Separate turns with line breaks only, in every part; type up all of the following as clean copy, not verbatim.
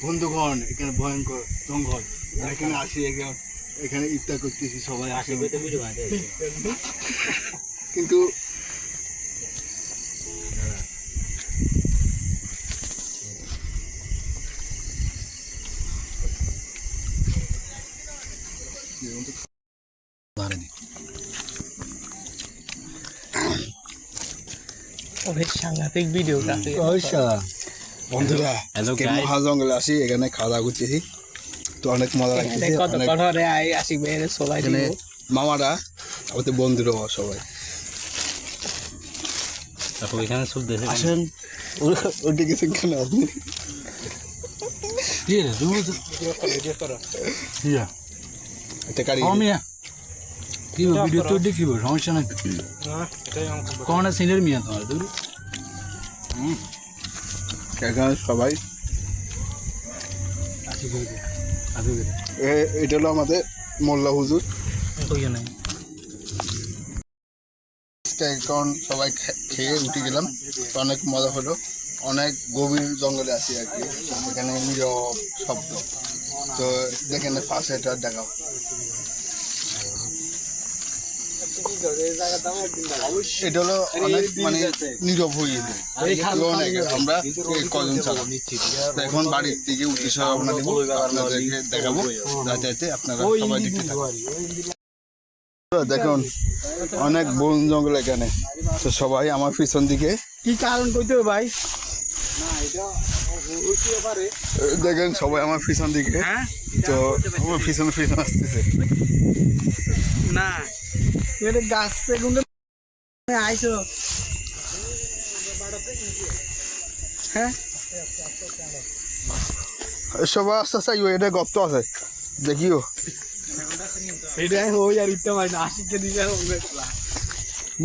বন্ধুগণ, এখানে ভয়ঙ্কর জঙ্গল। এখানে আসি, এখানে ইফতার করতেছি, সবাই আসে কিন্তু
সাংঘাতিক ভিডিও
বন্ধুরা মহা জঙ্গলে আসি, এখানে খাওয়া দাওয়া করতেছি, তো অনেক মজা লাগছে। এখানে মামারা, আমাদের বন্ধুরা সবাই আসেন। ওটা গেছেন কেন আপনি?
ভিডিও তো দেখিব, সমস্যা নাই। কোন সিনের মিয়া তোমার
এখানে সবাই, এটা হলো আমাদের মোল্লা হুজুর। এখন সবাই খেয়ে উঠে গেলাম, তো অনেক মজা হলো। অনেক গভীর জঙ্গলে আছি আর কি, এখানে নীরব শব্দ। তো দেখেন পাশে এটা দেখাও, এটা হলো অনেক মানে নীরব হয়ে গেছে। আমরা কজন চালাম, এখন বাড়ির দিকে উদ্দেশ্য রওনা দেবো, আপনাদেরকে দেখাবো, যাতে আপনারা সবাই দেখতে থাকুন। দেখুন অনেক বন জঙ্গল এখানে, তো সবাই আমার পিছন দিকে।
কি কারণ কইতে হবে ভাই?
দেখেন সবাই আমার পিছন দিকে, তো আমার পিছন আসতেছে
না, এটা গাছ আইসো। হ্যাঁ,
সবাই আস্তে আস্তে এটা গপ্ত আছে, দেখিও।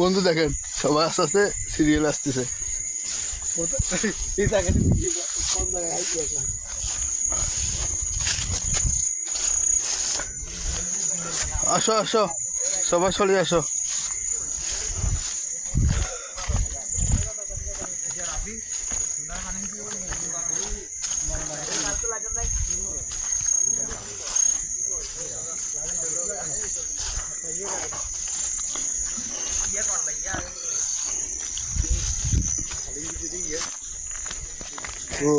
বন্ধু দেখেন সবাই আস্তে আস্তে সিরিয়াল আসতেছে। আসো আসো, সবাই চলে আসো। তো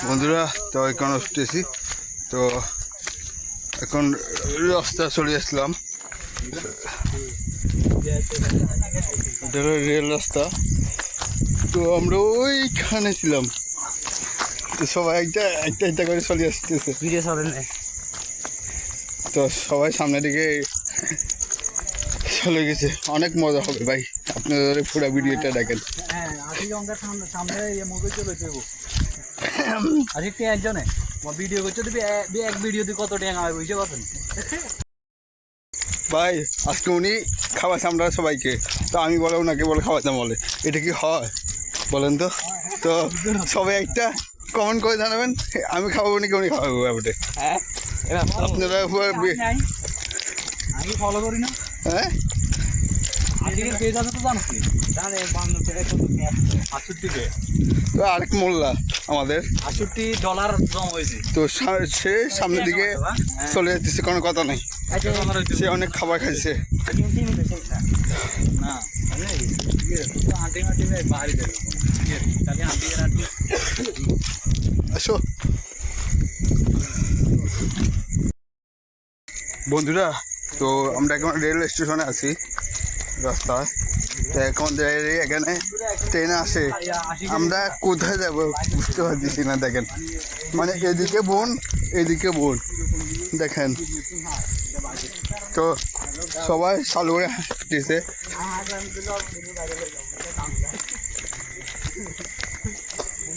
বন্ধুরা, তো এখন উঠতেছি, তো এখন রাস্তা চলে আসলাম। এটা হলো রেল রাস্তা, তো আমরা ওইখানে ছিলাম, তো সবাই একটা করে চলে আসতেছে। তো সবাই সামনের দিকে চলে গেছে। অনেক মজা হবে ভাই, আপনাদের পুরো ভিডিওটা দেখেন।
ভিডিও করছো দিবি, এক ভিডিও দিয়ে কত টাকা আমার বুঝতে পারছেন
ভাই? আজকে উনি খাওয়াছে আমরা সবাইকে, তো আমি বলে ওনাকে বলে খাওয়াতাম, বলে এটা কি হয় বলেন তো? তো সবাই একটা কমেন্ট করে জানাবেন, আমি খাওয়াবো নাকি উনি খাওয়াবো ব্যাপারে। আপনারা
আমি ফলো করি না।
হ্যাঁ, তো আরেক মোল্লা আমাদের
$68 জমা হয়েছে,
তো সে সামনের দিকে চলে যাচ্ছে, কোনো কথা নেই। সে অনেক খাবার খাইছে। আসো বন্ধুরা, তো আমরা এখন রেল স্টেশনে আছি রাস্তায়, তো এখন এখানে ট্রেন আসে, আমরা কোথায় যাবো বুঝতে পারতেছি না। দেখেন মানে এদিকে বোন, এদিকে বোন, দেখেন তো সবাই চালু করে হাঁটতেছে।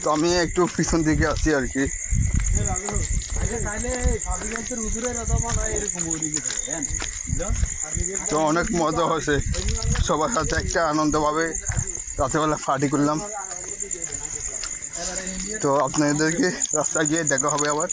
তো আমি একটু পিছন দিকে আছি আর কি। তো অনেক মজা হয়েছে, সবার সাথে একটা আনন্দভাবে রাতেবেলা পার্টি করলাম। তো আপনাদেরকে রাস্তা গিয়ে দেখা হবে আবার।